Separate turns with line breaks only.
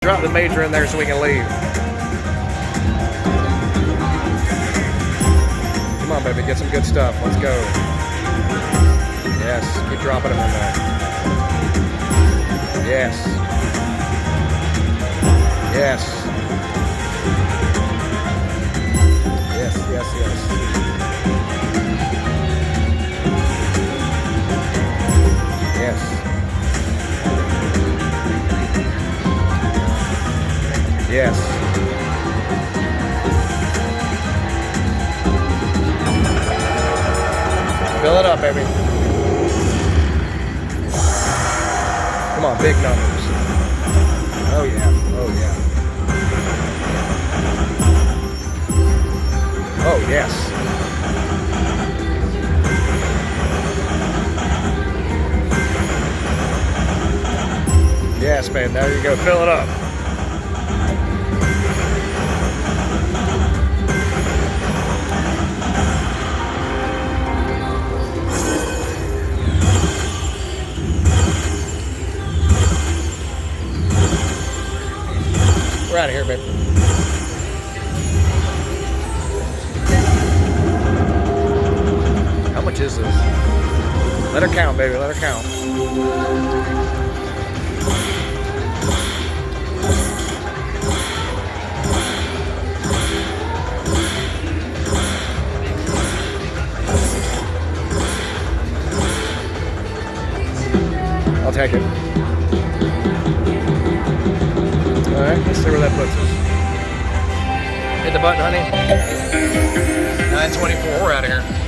Drop the major in there so we can leave. Come on, baby, get some good stuff. Let's go. Yes, keep dropping them in there. Yes. Yes. Yes, yes, yes. Yes. Yes. Fill it up, baby. Come on, big numbers. Oh yeah, oh yeah. Oh yes. Yes, babe, there you go, fill it up. We're out of here, babe. How much is this? Let her count, baby. Let her count. I'll take it. Alright, let's see where that puts us. Hit the button, honey. 9:24, we're out of here.